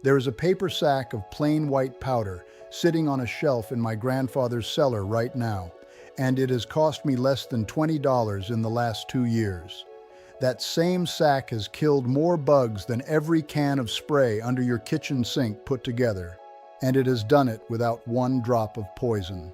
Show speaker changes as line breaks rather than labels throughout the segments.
There is a paper sack of plain white powder sitting on a shelf in my grandfather's cellar right now, and it has cost me less than $20 in the last 2 years. That same sack has killed more bugs than every can of spray under your kitchen sink put together, and it has done it without one drop of poison.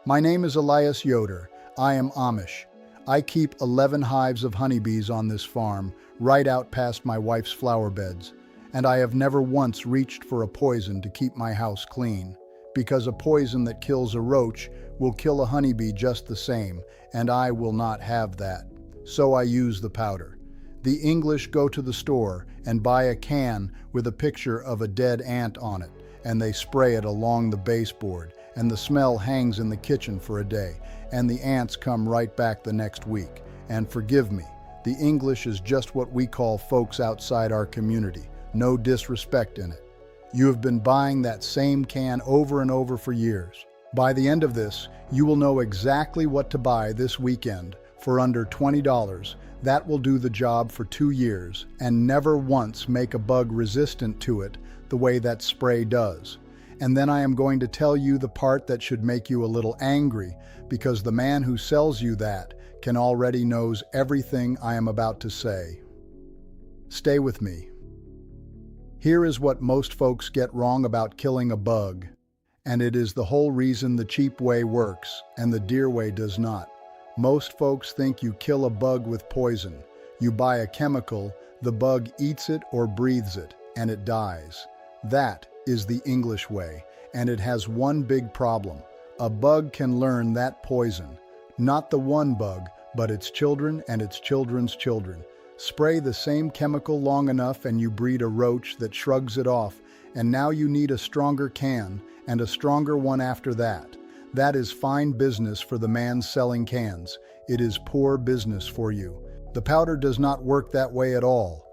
My name is Elias Yoder. I am Amish. I keep 11 hives of honeybees on this farm, right out past my wife's flower beds, and I have never once reached for a poison to keep my house clean, because a poison that kills a roach will kill a honeybee just the same, and I will not have that. So I use the powder. The English go to the store and buy a can with a picture of a dead ant on it, and they spray it along the baseboard, and the smell hangs in the kitchen for a day, and the ants come right back the next week. And forgive me, the English is just what we call folks outside our community. No disrespect in it. You have been buying that same can over and over for years. By the end of this, you will know exactly what to buy this weekend for under $20. That will do the job for 2 years and never once make a bug resistant to it the way that spray does. And then I am going to tell you the part that should make you a little angry, because the man who sells you that can already knows everything I am about to say. Stay with me. Here is what most folks get wrong about killing a bug, and it is the whole reason the cheap way works and the dear way does not. Most folks think you kill a bug with poison. You buy a chemical, the bug eats it or breathes it, and it dies. That is the English way, and it has one big problem. A bug can learn that poison. Not the one bug, but its children and its children's children. Spray the same chemical long enough and you breed a roach that shrugs it off, and now you need a stronger can and a stronger one after that. That is fine business for the man selling cans. It is poor business for you. The powder does not work that way at all.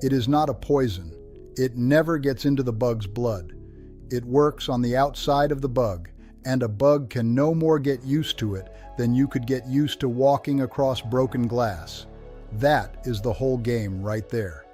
It is not a poison. It never gets into the bug's blood. It works on the outside of the bug, and a bug can no more get used to it than you could get used to walking across broken glass. That is the whole game right there.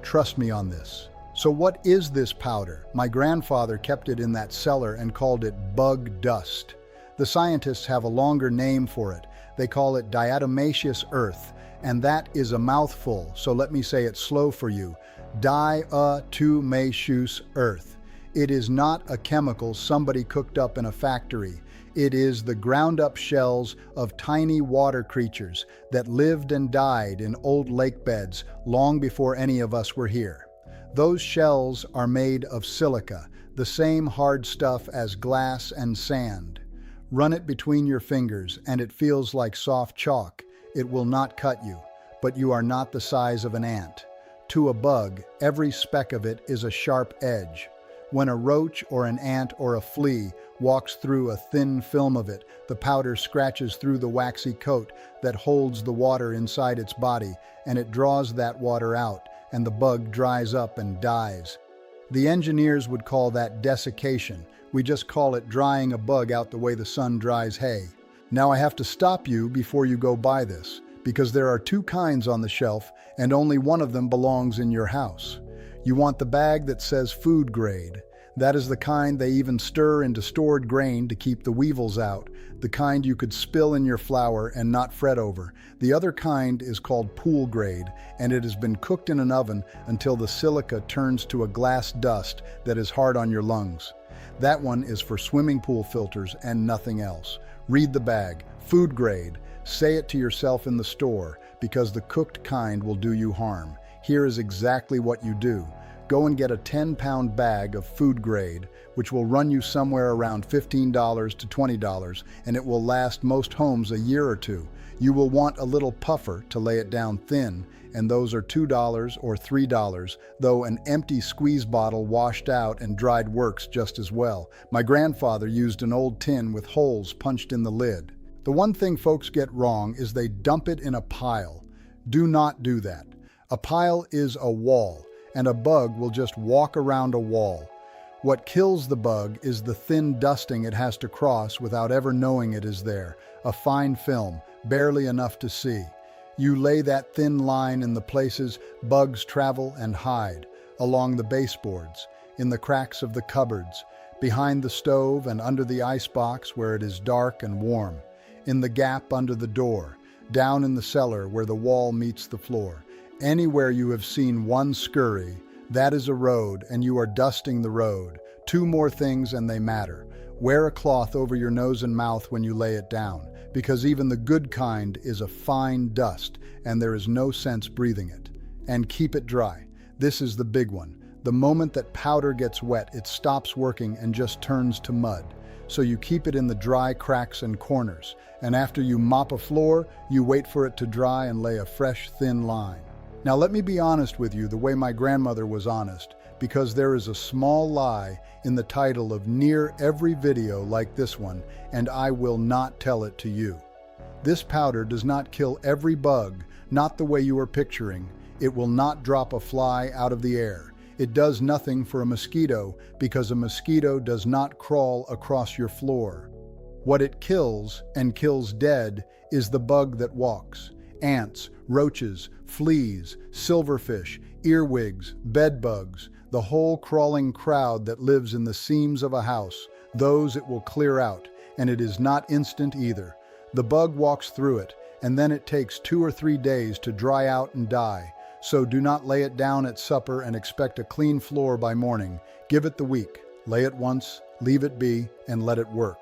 Trust me on this. So what is this powder? My grandfather kept it in that cellar and called it bug dust. The scientists have a longer name for it. They call it diatomaceous earth, and that is a mouthful, so let me say it slow for you. Diatomaceous earth. It is not a chemical somebody cooked up in a factory. It is the ground-up shells of tiny water creatures that lived and died in old lake beds long before any of us were here. Those shells are made of silica, the same hard stuff as glass and sand. Run it between your fingers and it feels like soft chalk. It will not cut you, but you are not the size of an ant. To a bug, every speck of it is a sharp edge. When a roach or an ant or a flea walks through a thin film of it, the powder scratches through the waxy coat that holds the water inside its body, and it draws that water out, and the bug dries up and dies. The engineers would call that desiccation. We just call it drying a bug out the way the sun dries hay. Now I have to stop you before you go buy this, because there are 2 kinds on the shelf, and only one of them belongs in your house. You want the bag that says food grade. That is the kind they even stir into stored grain to keep the weevils out, the kind you could spill in your flour and not fret over. The other kind is called pool grade, and it has been cooked in an oven until the silica turns to a glass dust that is hard on your lungs. That one is for swimming pool filters and nothing else. Read the bag, food grade. Say it to yourself in the store, because the cooked kind will do you harm. Here is exactly what you do. Go and get a 10-pound bag of food grade, which will run you somewhere around $15 to $20, and it will last most homes a year or 2. You will want a little puffer to lay it down thin, and those are $2 or $3, though an empty squeeze bottle washed out and dried works just as well. My grandfather used an old tin with holes punched in the lid. The one thing folks get wrong is they dump it in a pile. Do not do that. A pile is a wall, and a bug will just walk around a wall. What kills the bug is the thin dusting it has to cross without ever knowing it is there, a fine film, barely enough to see. You lay that thin line in the places bugs travel and hide. along the baseboards, in the cracks of the cupboards, behind the stove and under the icebox where it is dark and warm, in the gap under the door, down in the cellar where the wall meets the floor. Anywhere you have seen one scurry, that is a road, and you are dusting the road. Two more things and they matter. Wear a cloth over your nose and mouth when you lay it down, because even the good kind is a fine dust, and there is no sense breathing it. And keep it dry. This is the big one. The moment that powder gets wet, it stops working and just turns to mud. So you keep it in the dry cracks and corners, and after you mop a floor, you wait for it to dry and lay a fresh, thin line. Now let me be honest with you the way my grandmother was honest, because there is a small lie in the title of near every video like this one, and I will not tell it to you. This powder does not kill every bug, not the way you are picturing. It will not drop a fly out of the air. It does nothing for a mosquito, because a mosquito does not crawl across your floor. What it kills, and kills dead, is the bug that walks. Ants, roaches, fleas, silverfish, earwigs, bedbugs, the whole crawling crowd that lives in the seams of a house, those it will clear out, and it is not instant either. The bug walks through it, and then it takes 2 or 3 days to dry out and die. So do not lay it down at supper and expect a clean floor by morning. Give it the week. Lay it once, leave it be, and let it work.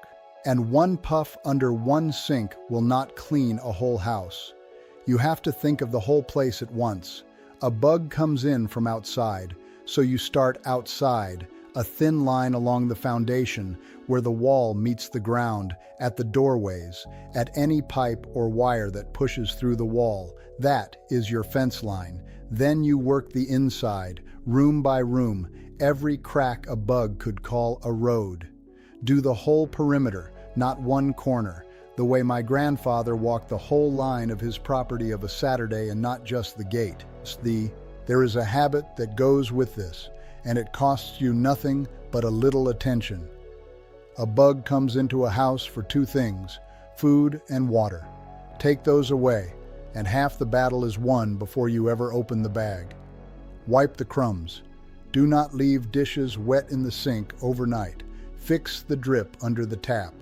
And one puff under one sink will not clean a whole house. You have to think of the whole place at once. A bug comes in from outside, so you start outside, a thin line along the foundation where the wall meets the ground, at the doorways, at any pipe or wire that pushes through the wall. That is your fence line. Then you work the inside, room by room, every crack a bug could call a road. Do the whole perimeter, not one corner, the way my grandfather walked the whole line of his property of a Saturday and not just the gate. There is a habit that goes with this, and it costs you nothing but a little attention. A bug comes into a house for 2 things, food and water. Take those away, and half the battle is won before you ever open the bag. Wipe the crumbs. Do not leave dishes wet in the sink overnight. Fix the drip under the tap.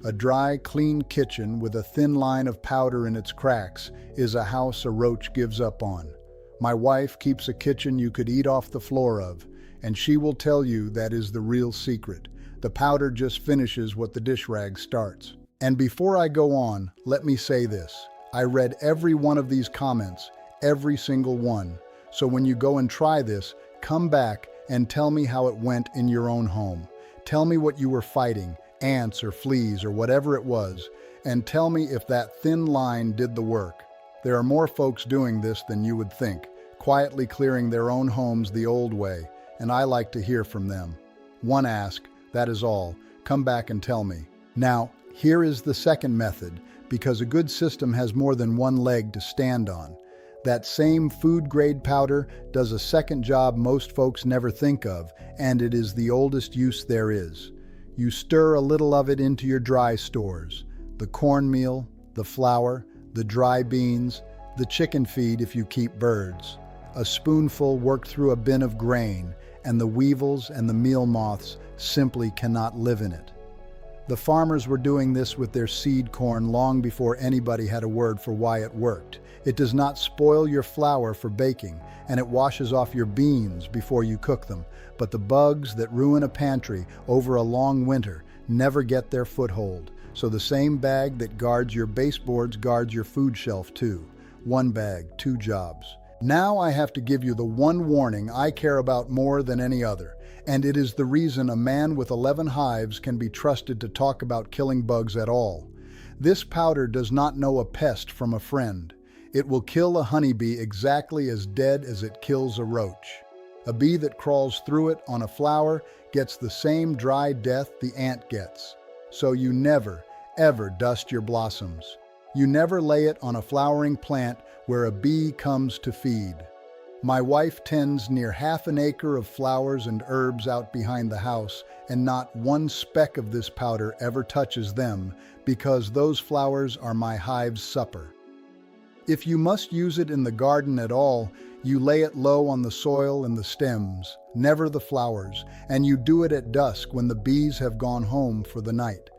A dry, clean kitchen with a thin line of powder in its cracks is a house a roach gives up on. My wife keeps a kitchen you could eat off the floor of, and she will tell you that is the real secret. The powder just finishes what the dish rag starts. And before I go on, let me say this. I read every one of these comments, every single one. So when you go and try this, come back and tell me how it went in your own home. Tell me what you were fighting, ants or fleas or whatever it was, and tell me if that thin line did the work. There are more folks doing this than you would think, quietly clearing their own homes the old way, and I like to hear from them. One ask, that is all. Come back and tell me. Now, here is the second method, because a good system has more than one leg to stand on. That same food-grade powder does a second job most folks never think of, and it is the oldest use there is. You stir a little of it into your dry stores, the cornmeal, the flour, the dry beans, the chicken feed if you keep birds. A spoonful worked through a bin of grain, and the weevils and the meal moths simply cannot live in it. The farmers were doing this with their seed corn long before anybody had a word for why it worked. It does not spoil your flour for baking, and it washes off your beans before you cook them. But the bugs that ruin a pantry over a long winter never get their foothold. So the same bag that guards your baseboards guards your food shelf too. One bag, 2 jobs. Now I have to give you the one warning I care about more than any other, and it is the reason a man with 11 hives can be trusted to talk about killing bugs at all. This powder does not know a pest from a friend. It will kill a honeybee exactly as dead as it kills a roach. A bee that crawls through it on a flower gets the same dry death the ant gets. So you never, ever dust your blossoms. You never lay it on a flowering plant where a bee comes to feed. My wife tends near half an acre of flowers and herbs out behind the house, and not one speck of this powder ever touches them, because those flowers are my hive's supper. If you must use it in the garden at all, you lay it low on the soil and the stems, never the flowers, and you do it at dusk when the bees have gone home for the night.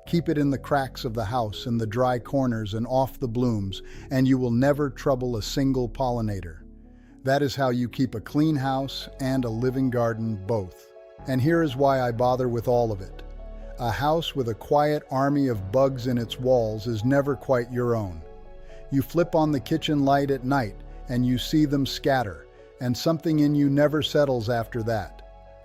Keep it in the cracks of the house, in the dry corners and off the blooms, and you will never trouble a single pollinator. That is how you keep a clean house and a living garden both. And here is why I bother with all of it. A house with a quiet army of bugs in its walls is never quite your own. You flip on the kitchen light at night and you see them scatter, and something in you never settles after that.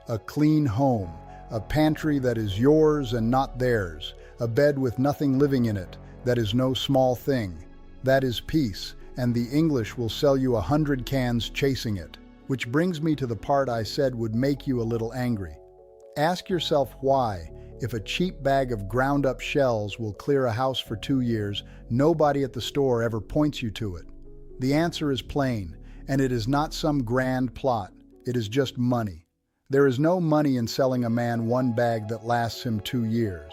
A clean home, a pantry that is yours and not theirs, a bed with nothing living in it, that is no small thing. That is peace, and the English will sell you 100 cans chasing it. Which brings me to the part I said would make you a little angry. Ask yourself why, if a cheap bag of ground-up shells will clear a house for 2 years, nobody at the store ever points you to it. The answer is plain, and it is not some grand plot. It is just money. There is no money in selling a man one bag that lasts him 2 years.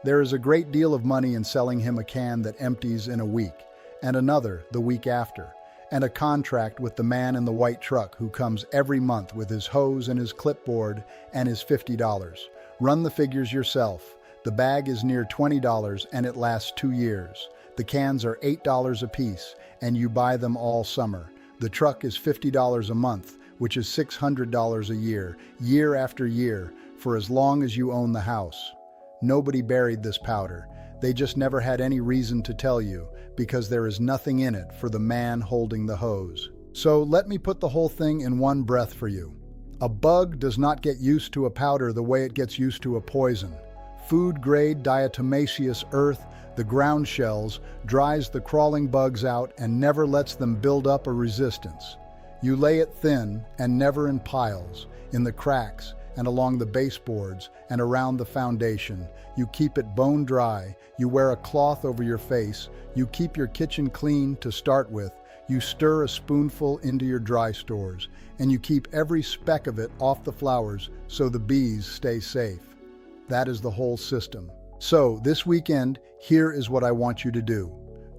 There is a great deal of money in selling him a can that empties in a week, and another the week after, and a contract with the man in the white truck who comes every month with his hose and his clipboard and his $50. Run the figures yourself. The bag is near $20 and it lasts 2 years. The cans are $8 a piece and you buy them all summer. The truck is $50 a month, which is $600 a year, year after year, for as long as you own the house. Nobody buried this powder. They just never had any reason to tell you, because there is nothing in it for the man holding the hose. So let me put the whole thing in one breath for you. A bug does not get used to a powder the way it gets used to a poison. Food-grade diatomaceous earth, the ground shells, dries the crawling bugs out and never lets them build up a resistance. You lay it thin and never in piles, in the cracks and along the baseboards and around the foundation. You keep it bone dry, you wear a cloth over your face, you keep your kitchen clean to start with, you stir a spoonful into your dry stores, and you keep every speck of it off the flowers so the bees stay safe. That is the whole system. So this weekend, here is what I want you to do.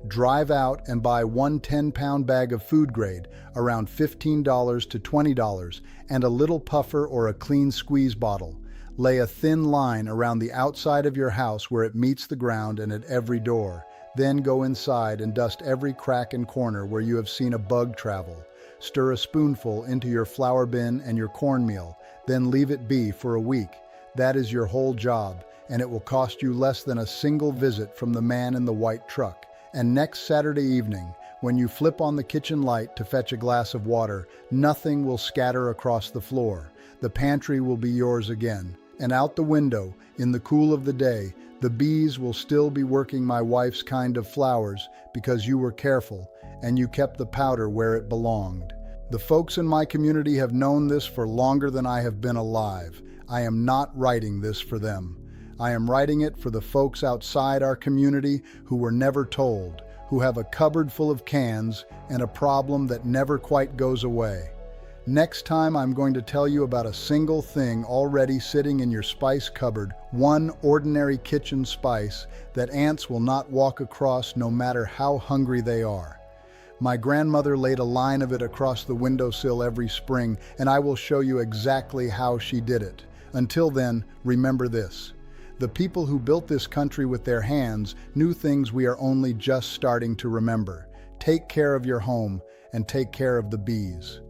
Drive out and buy one 10-pound bag of food grade, around $15 to $20, and a little puffer or a clean squeeze bottle. Lay a thin line around the outside of your house where it meets the ground and at every door. Then go inside and dust every crack and corner where you have seen a bug travel. Stir a spoonful into your flour bin and your cornmeal, then leave it be for a week. That is your whole job, and it will cost you less than a single visit from the man in the white truck. And next Saturday evening, when you flip on the kitchen light to fetch a glass of water, nothing will scatter across the floor. The pantry will be yours again. And out the window, in the cool of the day, the bees will still be working my wife's kind of flowers because you were careful and you kept the powder where it belonged. The folks in my community have known this for longer than I have been alive. I am not writing this for them. I am writing it for the folks outside our community who were never told, who have a cupboard full of cans and a problem that never quite goes away. Next time I'm going to tell you about a single thing already sitting in your spice cupboard, one ordinary kitchen spice that ants will not walk across no matter how hungry they are. My grandmother laid a line of it across the windowsill every spring, and I will show you exactly how she did it. Until then, remember this. The people who built this country with their hands knew things we are only just starting to remember. Take care of your home and take care of the bees.